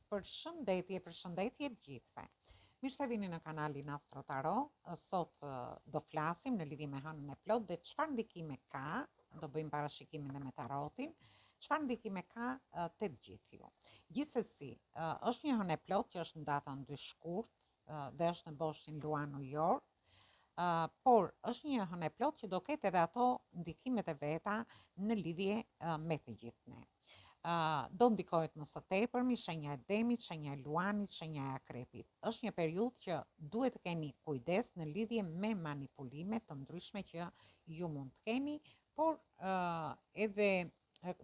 Përshëndetje të gjithëve. Mirë se vini në kanalin Astro Tarot. Sot do flasim në lidhje me hënën e plot dhe çfarë ndikime ka, do bëjmë parashikimin dhe me tarotin, çfarë ndikime ka te të gjithë ju. Gjithsesi, është një hënë e plot që është në datën 2 shkurt dhe është në boshtin Luano Yor. Por është një hënë e plot që do ketë edhe ato ndikimet e veta në lidhje me të gjithë ne. Do ndikohet më së tepërmi shenja e demit, shenja e luanit, shenja e akrepit. Është një periudhë që duhet të keni kujdes në lidhje me manipulime të ndryshme që ju mund të keni, por edhe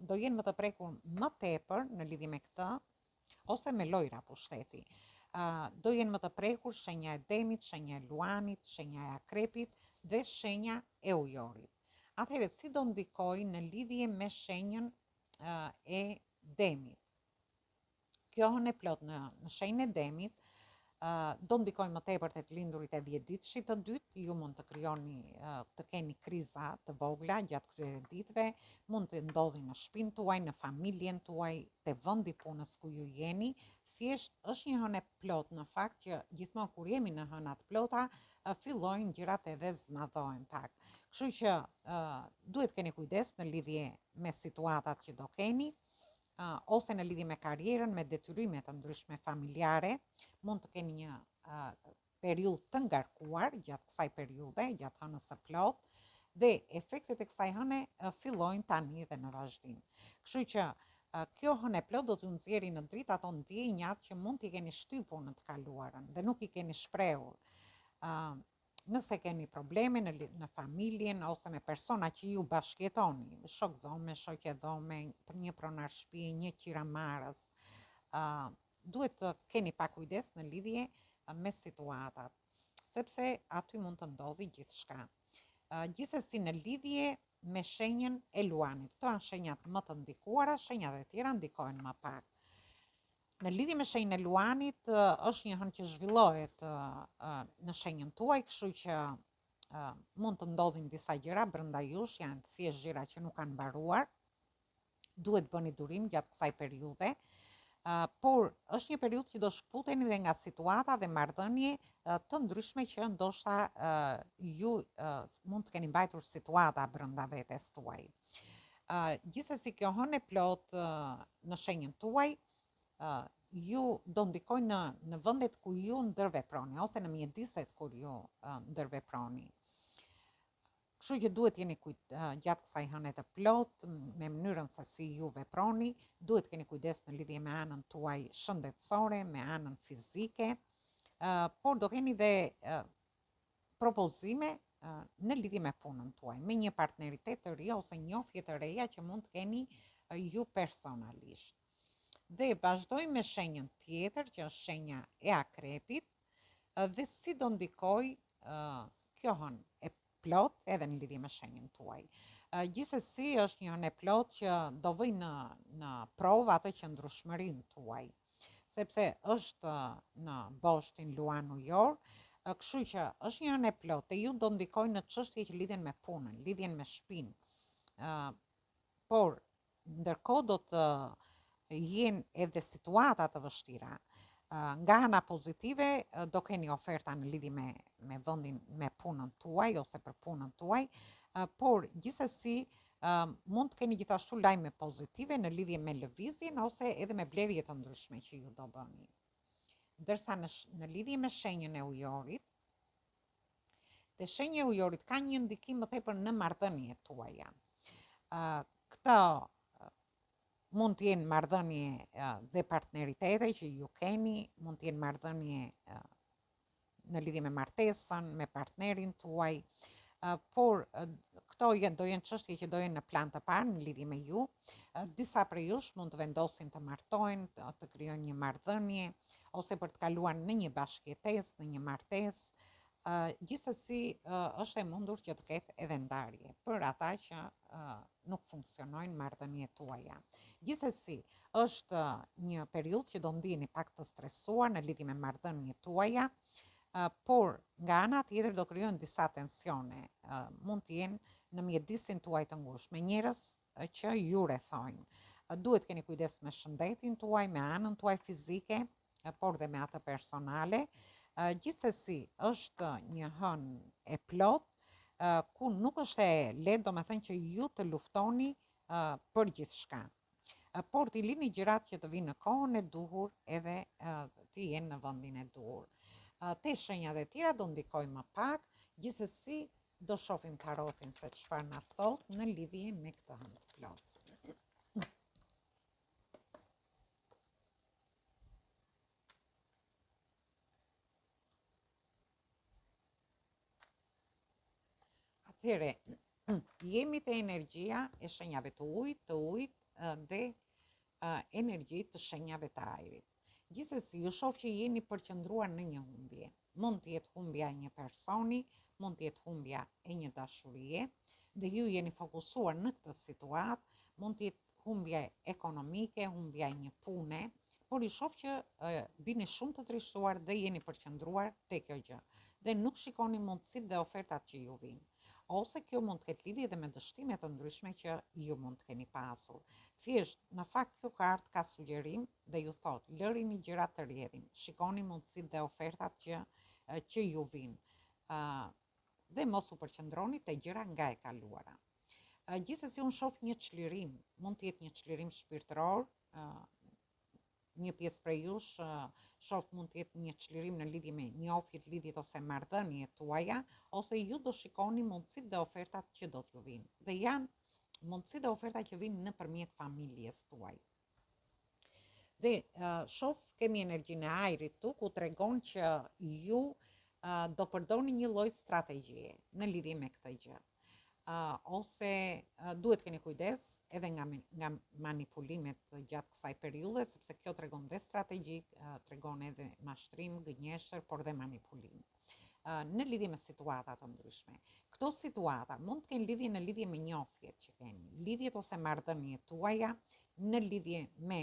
do jenë më të prekur më tepër në lidhje me këtë, ose me lojra pushteti. Do jenë më të prekur shenja e demit, shenja e luanit, shenja e akrepit dhe shenja e ujorit. Atëherë, si do ndikoj në lidhje me shenjën e demit. Kjo hënë e plot në shenjën e demit do ndikoj më tepër te të lindurit e 10 ditëshit të dytë. Ju mund të krijoni të keni kriza të vogla gjatë këtyre ditëve, mund të ndodhin në shtëpinë tuaj, në familjen tuaj, te vendi punës ku ju jeni. Thjesht është një hënë e plot në fakt që gjithmonë kur jemi në hëna të plota, fillojnë gjërat edhe zmadhohen pak. Kështu që duhet keni kujdes në lidhje me situatat që do keni, ose në lidhje me karrierën, me detyrimet të ndryshme familjare. Mund të keni një periudhë të ngarkuar gjatë kësaj periudhe, gjatë hënës së plot, dhe efektet e kësaj hëne fillojnë tani dhe në vazhdim. Kështu që kjo hënë e plot do t'ju nxjerrë në dritë ato ndjenjat që mund t'i keni shtypur në të kaluarën dhe nuk i keni shprehur. Nëse keni probleme në familjen ose me persona që ju bashkëjetoni, shok dhome, shoqe dhome, një pronar shtëpi, një qiramarrës, duhet të keni pak kujdes në lidhje me situatat, sepse aty mund të ndodhi gjithçka. Gjithsesi në lidhje me shenjën e luanit, këto janë shenjat më të ndikuara, shenjat e tjera ndikojnë më pak. Në lidhje me shenjën e luanit, është një hënë që zhvillohet në shenjën tuaj, kështu që mund të ndodhin disa gjëra brenda jush, janë thjesht gjëra që nuk kanë mbaruar. Duhet bëni durim gjatë kësaj periudhe, por është një periudhë që do shkputeni dhe nga situata dhe marrëdhënie të ndryshme që ndoshta ju mund të keni mbajtur situata brenda vetes tuaj. Gjithsesi kjo hënë e plot në shenjën tuaj ju do ndikojnë në vendet ku ju ndërveproni, ose në mjediset kur ju ndërveproni. Kështu që duhet jeni gjatë kësaj hëne të plot, me mënyrën se si ju veproni, duhet keni kujdes në lidhje me anën tuaj shëndetësore, me anën fizike, por do keni dhe propozime në lidhje me punën tuaj, me një partneritet të ri ose njofje të reja që mund të keni ju personalisht. Dhe vazhdoj me shenjën tjetër, që është shenja e akrepit, dhe si do ndikoj kjo hënë e plot edhe në lidhje me shenjën tuaj. Gjithsesi është një hënë e plot që do vëj në provë atë qëndrueshmërinë tuaj, sepse është në boshtin Luano Yor, kështu që është një hënë e plot e ju do ndikoj në çështje që lidhen me punën, lidhen me shtëpinë. Por ndërkohë do të jenë edhe situata të vështira. Nga ana pozitive do keni oferta në lidhje me vendin, me punën tuaj ose për punën tuaj, por gjithsesi mund të keni gjithashtu lajme pozitive në lidhje me lëvizjen ose edhe me blerje të ndryshme që ju do bëni. Ndërsa në lidhje me shenjën e ujorit, dhe shenja e ujorit ka një ndikim më tepër në marrëdhëniet tuaja. Këto mund të jenë marrëdhënie dhe partneritete që ju keni, mund të jenë marrëdhënie në lidhje me martesën, me partnerin tuaj, por këto do jenë çështje që do jenë në plan të parë në lidhje me ju. Disa prej jush mund të vendosin të martohen, të krijojnë një marrëdhënie ose për të kaluar në një bashkëjetesë, në një martesë. Gjithsesi është e mundur që të ketë edhe ndarje për ata që nuk funksionojnë marrëdhëniet tuaja. Gjithsesi është një periudhë që do ndiheni pak të stresuar në lidhje me marrëdhëniet tuaja, por nga ana tjetër do krijojnë disa tensione, mund të jenë në mjedisin tuaj të ngushtë me njerëz që ju rrethojnë. Duhet keni kujdes me shëndetin tuaj, me anën tuaj fizike, por dhe me atë personale. Gjithsesi është një hënë e plot, ku nuk është e lehtë, domethënë që ju të luftoni për gjithçka. Por t'i lini gjërat që të vinë në kohën e duhur edhe t'i jenë në vendin e duhur. Te shenjat e tjera do ndikoj më pak, gjithsesi do shohim tarotin se çfarë na thot në lidhje me këtë hënë të plot. Atëhere, jemi te energjia e shenjave të ujit dhe energji të shenjave të ajrit. Gjithsesi, ju shoh që jeni përqendruar në një humbje. Mund të jetë humbja e një personi, mund të jetë humbja e një dashurie, dhe ju jeni fokusuar në këtë situatë, mund të jetë humbja ekonomike, humbja e një pune, por ju shoh që bini shumë të trishtuar dhe jeni përqendruar te kjo gjë. Dhe nuk shikoni mundësitë dhe ofertat që ju vinë. Ose kjo mund të ketë lidhje edhe me dështime të ndryshme që ju mund të keni pasur. Thjesht, në fakt kjo kartë ka sugjerim dhe ju thot, lërini gjërat të rrjedhin, shikoni mundësitë dhe ofertat që ju vinë. Dhe mos u përqendroni te gjëra nga e kaluara. Gjithsesi unë shoh një çlirim, mund të jetë një çlirim shpirtëror, një pjesë prej jush shoh mund të jetë një çlirim në lidhje me njohjet, lidhjet ose marrëdhëniet tuaja, ose ju do shikoni mundësitë dhe ofertat që do t'ju vinë. Dhe janë mundësitë dhe ofertat që vinë nëpërmjet familjes tuaj. Dhe shoh kemi energjinë e ajrit tu, ku tregon që ju do përdorni një lloj strategjie në lidhje me këtë gjë. Ose duhet keni kujdes edhe nga manipulimet gjatë kësaj periudhe, sepse kjo tregon dhe strategjik, tregon edhe mashtrim, gënjeshtër, por dhe manipulim. Në lidhje me situata të ndryshme. Këto situata mund të kenë lidhje në lidhje me njohjet që keni, lidhjet ose marrëdhëniet tuaja në lidhje me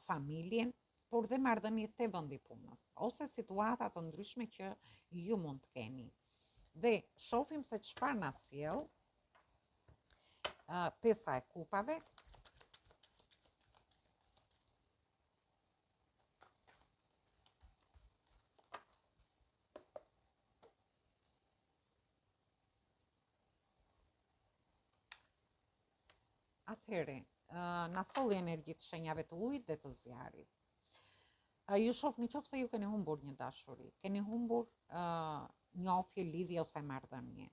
familjen, por dhe marrëdhëniet te vendi punës, ose situata të ndryshme që ju mund të keni. Dhe shohim se çfarë na sjell pesa e kupave. Atëhere, na solli energji të shenjave të ujit dhe të zjarit. Ju shoh në qoftë se ju keni humbur një dashuri, keni humbur njohje, lidhje ose marrëdhënie.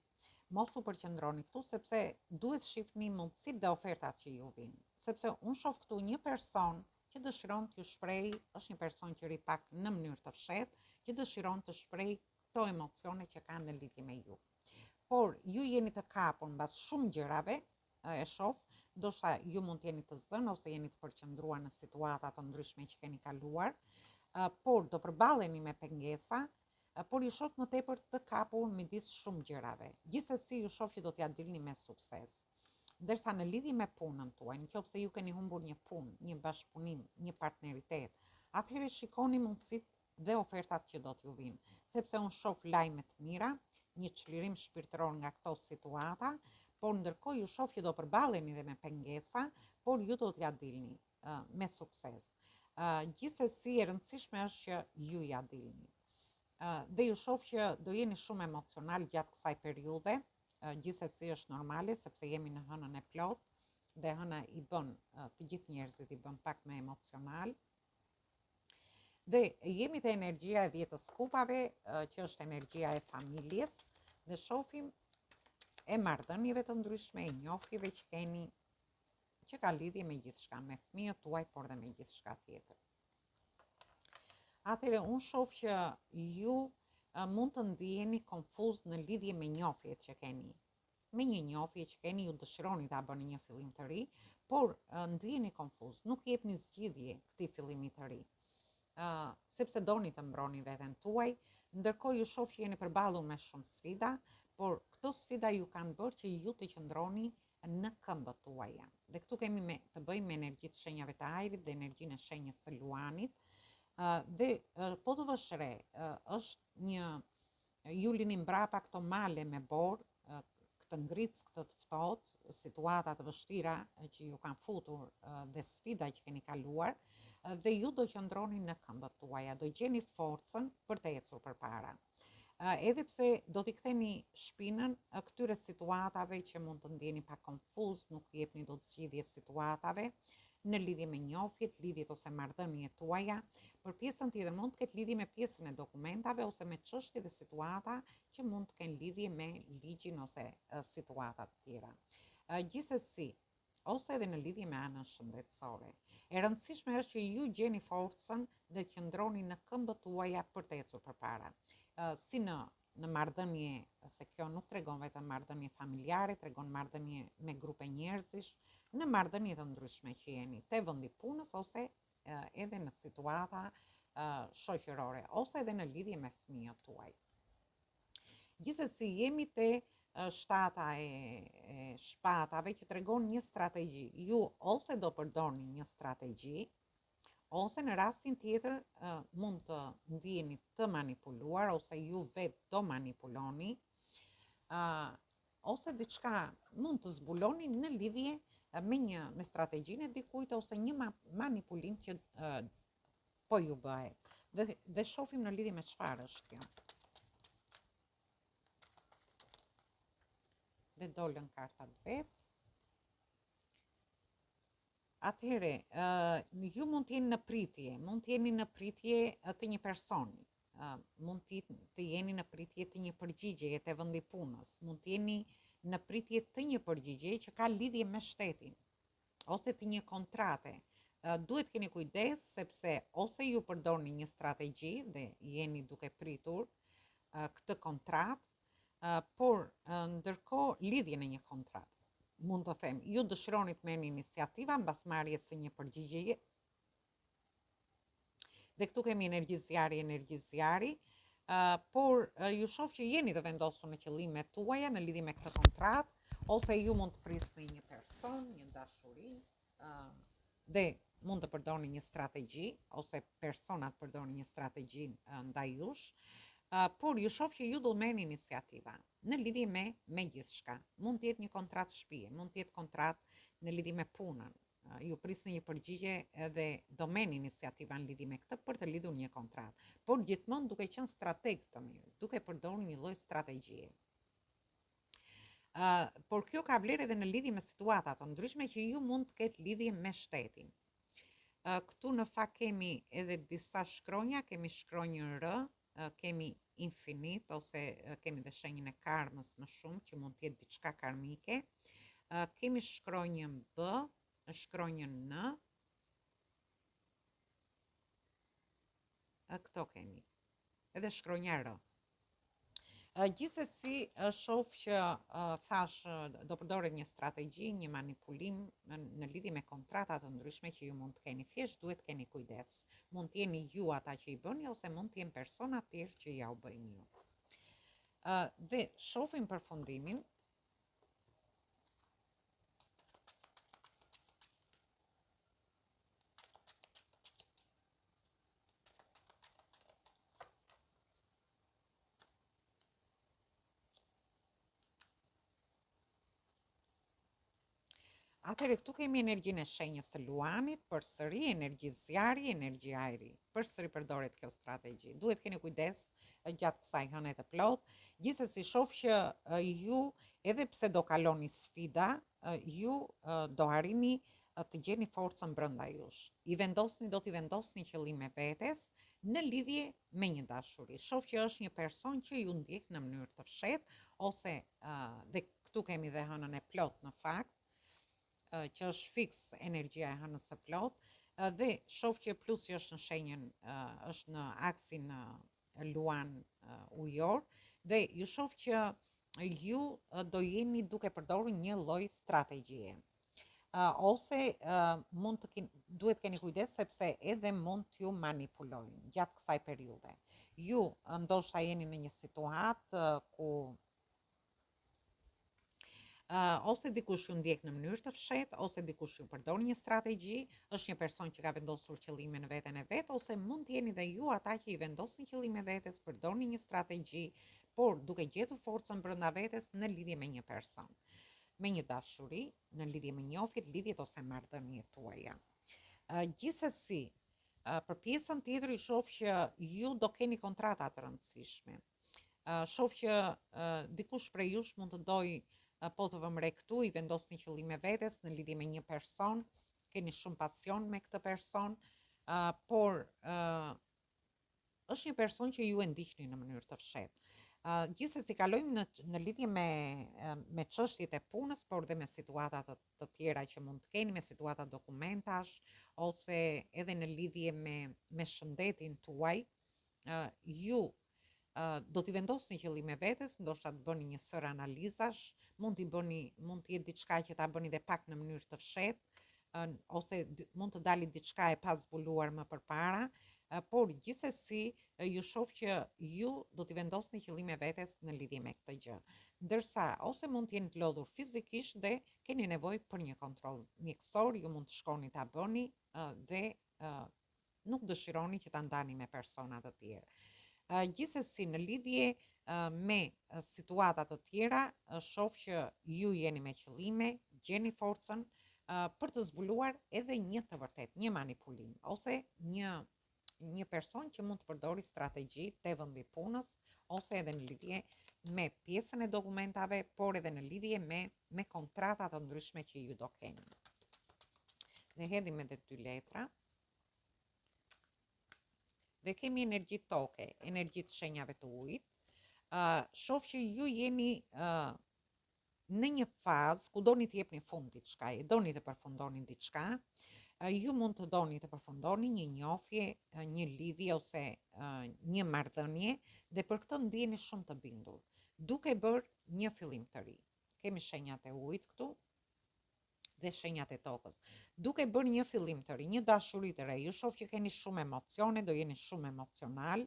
Mos u përqendroni këtu, sepse duhet shihni mundësitë dhe ofertat që ju vinë. Sepse unë shoh këtu një person që dëshiron t'ju shprehë, është një person që ri pak në mënyrë të fshehtë, që dëshiron të shprehë këto emocione që ka në lidhje me ju. Por ju jeni të kapur mbas shumë gjërave, e shoh, ndoshta ju mund të jeni të zënë ose jeni të përqendruar në situata të ndryshme që keni kaluar, por do përballeni me pengesa, por ju shoh më tepër të kapur midis shumë gjërave. Gjithsesi ju shoh që do t'ja dilni me sukses. Ndërsa në lidhje me punën tuaj, nëse ju keni humbur një punë, një bashkëpunim, një partneritet, atëherë shikoni mundësitë dhe ofertat që do t'ju vinë, sepse unë shoh lajme të mira, një çlirim shpirtëror nga këto situata, por ndërkohë ju shoh që do përballeni dhe me pengesa, por ju do t'ja dilni me sukses. Gjithsesi e rëndësishme është që ju ja dilni. Dhe ju shoh që do jeni shumë emocional gjatë kësaj periudhe, gjithsesi është normale sepse jemi në hënën e plot dhe hëna i bën të gjithë njerëzit i bën pak më emocional. Dhe jemi te energjia e 10 kupave, që është energjia e familjes, dhe shohim e marrëdhënieve të ndryshme, e njohjeve që keni, që ka lidhje me gjithçka, me fëmijët tuaj, por dhe me gjithçka tjetër. Atëherë unë shoh që ju mund të ndiheni konfuz në lidhje me njohjet që keni. Me një njohje që keni, ju dëshironi ta bëni një fillim të ri, por ndiheni konfuz, nuk jepni zgjidhje këtij fillimi të ri. Sepse doni të mbroni veten tuaj, ndërkohë ju shoh që jeni përballur me shumë sfida, por këto sfida ju kanë bërë që ju të qëndroni në këmbët tuaja. Dhe këtu kemi të bëjmë me energjitë shenjave të ajrit dhe energjinë e shenjës së luanit. Dhe po të vësh re, është një, ju lini mbrapa këto male me borë, këtë ngritës, këtë të ftohtë, situata të vështira që ju kanë futur dhe sfida që keni kaluar, dhe ju do qëndroni në këmbët tuaja, do gjeni forcën për të ecur përpara. Edhe pse do t'i ktheni shpinën këtyre situatave që mund të ndjeni pak konfuz, nuk jepni dot zgjidhje situatave në lidhje me njohjet, lidhjet ose marrëdhëniet tuaja. Për pjesën tjetër mund të ketë lidhje me pjesën e dokumentave ose me çështje dhe situata që mund të kenë lidhje me ligjin ose situata të tjera. Gjithsesi, ose edhe në lidhje me anën shëndetësore. E rëndësishme është që ju gjeni forcën dhe qëndroni në këmbët tuaja për të ecur përpara. Si në marrëdhënie, se kjo nuk tregon vetëm marrëdhënie familjare, tregon marrëdhënie me grupe njerëzish, në marrëdhënie të ndryshme që jeni te vendi punës ose edhe në situata shoqërore ose edhe në lidhje me fëmijët tuaj. Gjithsesi jemi te shtata e shpatave që tregon një strategji. Ju ose do përdorni një strategji, ose në rastin tjetër mund të ndiheni të manipuluar ose ju vetë do manipuloni, ose diçka mund të zbuloni në lidhje me strategjinë e dikujt ose një manipulim që po ju bëhet. Dhe shohim në lidhje me çfarë është kjo. Dhe dolën kartat vetë. Atëhere, ju mund të jeni në pritje të një personi, mund të jeni në pritje të një përgjigjeje të vendi punës, mund të jeni në pritje të një përgjigjeje që ka lidhje me shtetin, ose të një kontrate. Duhet keni kujdes sepse ose ju përdorni një strategji dhe jeni duke pritur këtë kontratë, por ndërkohë lidhje në një kontratë. Mund të them, ju dëshironi të merrni iniciativa mbas marrjes së një përgjigjeje. Dhe këtu kemi energji zjarri, por ju shoh që jeni të vendosur në qëllimet tuaja në lidhje me këtë kontratë, ose ju mund të prisni një person, një dashuri, dhe mund të përdorni një strategji, ose personat përdorni një strategji ndaj jush. Por ju shoh që ju do merrni iniciativa në lidhje me gjithçka. Mund të jetë një kontratë shtëpie, mund të jetë kontratë në lidhje me punën. Ju prisni një përgjigje dhe do merrni iniciativa në lidhje me këtë për të lidhur një kontratë. Por gjithmonë duke qenë strateg të mirë, duke përdorur një lloj strategjie. Por kjo ka vlerë edhe në lidhje me situata të ndryshme që ju mund të ketë lidhje me shtetin. Këtu në fakt kemi edhe disa shkronja, kemi shkronjën R, kemi infinit ose kemi dhe shenjën e karmës më shumë që mund të jetë diçka karmike. Kemi shkronjën B, shkronjën N. Këto kemi. Edhe shkronja R. Gjithsesi shoh që thash do përdoret një strategji, një manipulim në lidhje me kontrata të ndryshme që ju mund të keni. Thjesht duhet keni kujdes. Mund të jeni ju ata që i bëni ose mund të jenë persona të tjerë që ja u bëjnë ju. Dhe shohim përfundimin. Atëherë këtu kemi energjinë e shenjës së luanit, përsëri energji zjarri, energji ajri. Përsëri përdoret kjo strategji. Duhet keni kujdes gjatë kësaj hëne të plot. Gjithsesi shoh që ju, edhe pse do kaloni sfida, ju do arrini të gjeni forcën brenda jush. Do t'i vendosni qëllime vetes në lidhje me një dashuri. Shoh që është një person që ju ndjek në mënyrë të fshehtë ose dhe këtu kemi dhe hënën e plot në fakt, që është fiks energjia e hënës së plot, dhe shoh që plusi është në shenjën, është në aksin luan ujor, dhe ju shoh që ju do jeni duke përdorur një lloj strategjie. Ose duhet keni kujdes sepse edhe mund t'ju manipulojnë gjatë kësaj periudhe. Ju ndoshta jeni në një situatë ku ose dikush ju ndjek në mënyrë të fshehtë, ose dikush ju përdor një strategji, është një person që ka vendosur qëllime në veten e vet, ose mund të jeni dhe ju ata që i vendosin qëllime vetes, përdorni një strategji, por duke gjetur forcën brenda vetes në lidhje me një person, me një dashuri, në lidhje me njohjet, lidhjet ose marrëdhëniet tuaja. Gjithsesi, për pjesën tjetër i shoh që ju do keni kontrata të rëndësishme. Shoh që dikush prej jush mund të dojë po të vëmre këtu, i vendosni qëllime vetes në lidhje me një person, keni shumë pasion me këtë person, por është një person që ju e ndiqni në mënyrë të fshehtë. Gjithsesi kalojmë në lidhje me çështjet e punës, por dhe me situata të tjera që mund të keni, me situata dokumentash, ose edhe në lidhje me shëndetin tuaj. Ju do t'i vendosni qëllime vetes, ndoshta të bëni një sër analizash, mund të jetë diçka që ta bëni dhe pak në mënyrë të fshehtë, ose mund të dali diçka e pazbuluar më përpara, por gjithsesi ju shoh që ju do t'i vendosni qëllime vetes në lidhje me këtë gjë. Ndërsa ose mund të jeni të lodhur fizikisht dhe keni nevojë për një kontroll mjekësor, ju mund të shkoni ta bëni dhe nuk dëshironi që ta ndani me persona të tjerë. Gjithsesi në lidhje me situata të tjera, shoh që ju jeni me qëllime, gjeni forcën për të zbuluar edhe një të vërtet, një manipulim, ose një person që mund të përdori strategji te vendi punës, ose edhe në lidhje me pjesën e dokumentave, por edhe në lidhje me kontrata të ndryshme që ju do keni. Dhe hedhim edhe 2 letra. Dhe kemi energji toke, energji të shenjave të ujit. Shoh që ju jeni në një fazë ku doni të jepni fund diçka, doni të përfundoni diçka. Ju mund të doni të përfundoni një njohje, një lidhje ose një marrëdhënie dhe për këtë ndjeni shumë të bindur, duke bërë një fillim të ri. Kemi shenjat e ujit këtu dhe shenjat e tokës. Duke bërë një fillim të ri, një dashuri të re, ju shoh që keni shumë emocione, do jeni shumë emocional,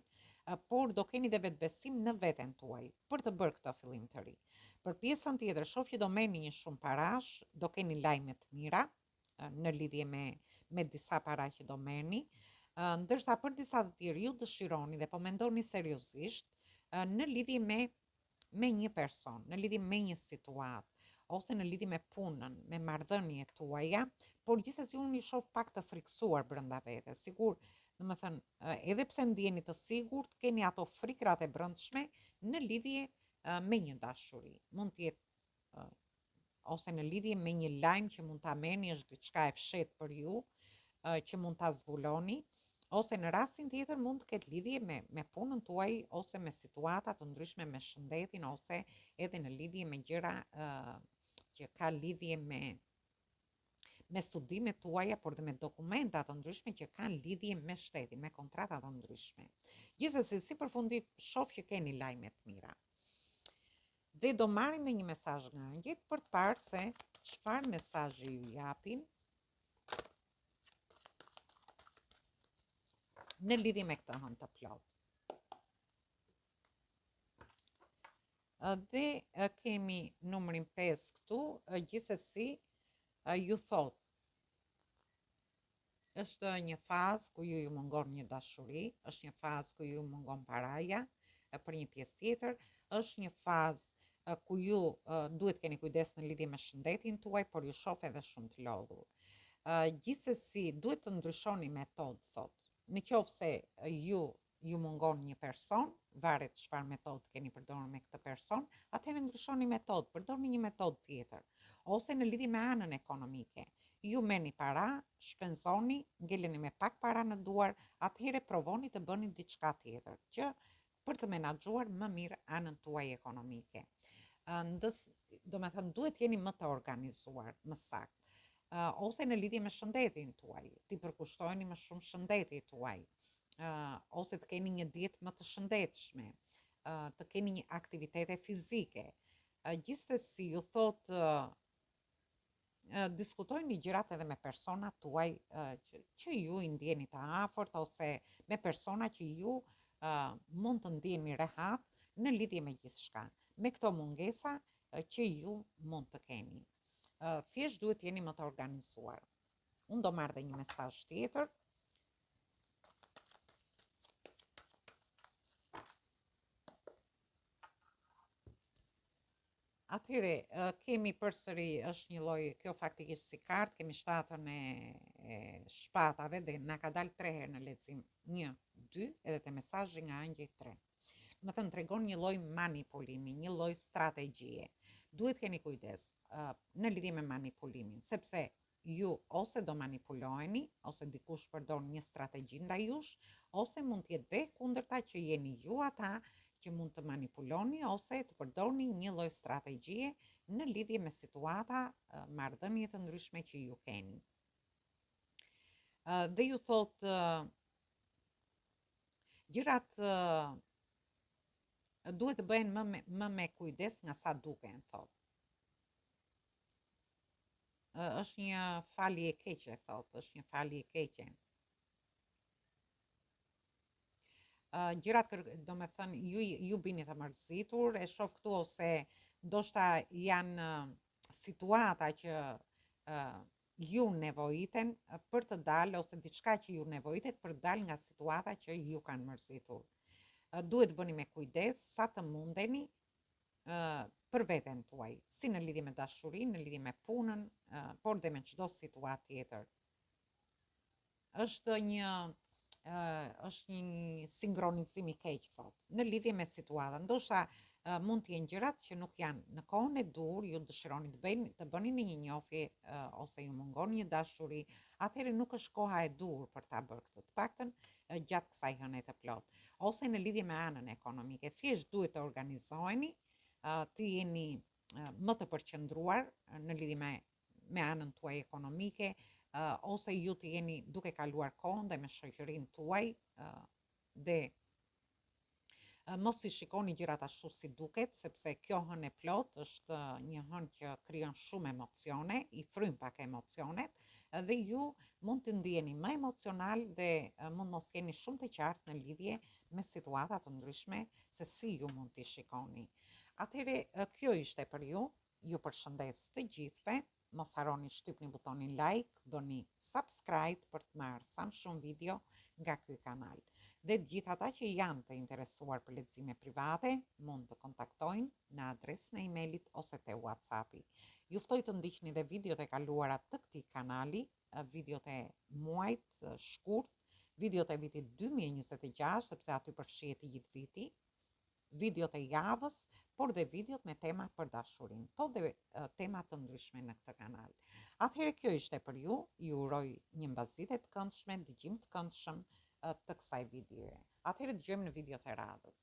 por do keni dhe vetbesim në veten tuaj për të bërë këtë fillim të ri. Për pjesën tjetër, shoh që do merrni një shumë parash, do keni lajme të mira në lidhje me disa para që do merrni, ndërsa për disa të tjerë ju dëshironi dhe po mendoni seriozisht në lidhje me një person, në lidhje me një situatë, ose në lidhje me punën, me marrëdhëniet tuaja, por gjithsesi unë i shoh pak të friksuar brenda vetes. Sigur, domethënë, edhe pse ndjeni të sigurt, keni ato frikrat e brendshme në lidhje me një dashuri. Mund të jetë ose në lidhje me një lajm që mund ta merrni, është diçka e fshehtë për ju, që mund ta zbuloni, ose në rastin tjetër mund të ketë lidhje me punën tuaj, ose me situata të ndryshme me shëndetin, ose edhe në lidhje me gjëra që ka lidhje me studimet tuaja, por dhe me dokumenta të ndryshme që kanë lidhje me shtetin, me kontrata të ndryshme. Gjithsesi, si përfundim, shoh që keni lajme të mira. Dhe do marrim dhe një mesazh nga angjit për të parë se çfarë mesazhi ju japin në lidhje me këtë hënë të plot. Dhe kemi numrin 5 këtu, gjithsesi ju thot, është një fazë ku ju mungon një dashuri, është një fazë ku ju mungon paraja për një pjesë tjetër, është një fazë ku ju duhet keni kujdes në lidhje me shëndetin tuaj, por ju shoh edhe shumë të lodhur. Gjithsesi duhet të ndryshoni metodë, thot. Në qoftë se ju mungon një person, varet çfarë metodë keni përdorur me këtë person, atëherë ndryshoni metodë, përdorni një metodë tjetër. Ose në lidhje me anën ekonomike, ju merrni para, shpenzoni, ngeleni me pak para në duar, atëherë provoni të bëni diçka tjetër, që për të menaxhuar më mirë anën tuaj ekonomike. Domethënë duhet jeni më të organizuar, më saktë. Ose në lidhje me shëndetin tuaj, ti përkushtoheni më shumë shëndetit tuaj, ose të keni një dietë më të shëndetshme, të keni një aktivitete fizike. Gjithsesi ju thot diskutojni gjërat edhe me persona tuaj që ju i ndjeni të afërt, ose me persona që ju mund të ndjeni rehat në lidhje me gjithçka, me këto mungesa që ju mund të keni. Thjesht duhet jeni më të organizuar. Unë do marrë dhe një mesazh tjetër. Atëhere, kemi përsëri është një lloj, kjo faktikisht si kartë, kemi shtatën e shpatave dhe na ka dalë 3 herë në lexim. 1, 2 edhe te mesazhi nga angji 3. Më thënë tregon një lloj manipulimi, një lloj strategjie. Duhet keni kujdes në lidhje me manipulimin, sepse ju ose do manipuloheni, ose dikush përdor një strategji ndaj jush, ose mund t'jetë dhe kundërta që jeni ju ata që mund të manipuloni ose të përdorni një lloj strategjie në lidhje me situata, marrëdhënie të ndryshme që ju keni. Dhe ju thot gjërat duhet të bëhen më me kujdes nga sa duken, thot. Është një falje e keqe, thot, është një falje e keqe. Gjërat do me thënë ju bini të mërzitur, e shoh këtu ose ndoshta janë situata që ju nevojiten për të dalë ose diçka që ju nevojitet për të dalë nga situata që ju kanë mërzitur. Duhet bëni me kujdes sa të mundeni për veten tuaj, si në lidhje me dashurinë, në lidhje me punën, por dhe me çdo situatë tjetër. Është një sinkronizim i keq, thot, në lidhje me situatën. Ndoshta mund të jenë gjërat që nuk janë në kohën e dur, ju dëshironi të bëni një njohje ose ju mungon një dashuri, atëherë nuk është koha e dur për ta bërë këtë, të paktën gjatë kësaj hëne të plot. Ose në lidhje me anën ekonomike, thjesht duhet të organizoheni, të jeni më të përqendruar në lidhje me anën tuaj ekonomike, ose ju të jeni duke kaluar kohën dhe me shoqërinë tuaj dhe mos i shikoni gjërat ashtu si duket, sepse kjo hënë e plot është një hënë që krijon shumë emocione, i fryn pak emocionet dhe ju mund të ndiheni më emocional dhe mund mos jeni shumë të qartë në lidhje me situata të ndryshme se si ju mund t'i shikoni. Atëherë, kjo ishte për ju. Ju përshëndes të gjithëve. Mos harroni shtypni butonin like, bëni subscribe për të marrë sa më shumë video nga ky kanal. Dhe gjithë ata që janë të interesuar për lexime private, mund të kontaktojnë në adresën e emailit ose te WhatsAppi. Ju ftoj të ndiqni dhe videot e kaluara të këtij kanali, videot e muajit shkurt, videot e vitit 2026, sepse aty përfshihet i gjithë viti, videot e javës, por dhe videot me tema për dashurinë, po dhe tema të ndryshme në këtë kanal. Atëherë kjo ishte për ju uroj një mbasditë të këndshme, dëgjim të këndshëm të kësaj videoje. Atëherë dëgjojmë në videot e radhës.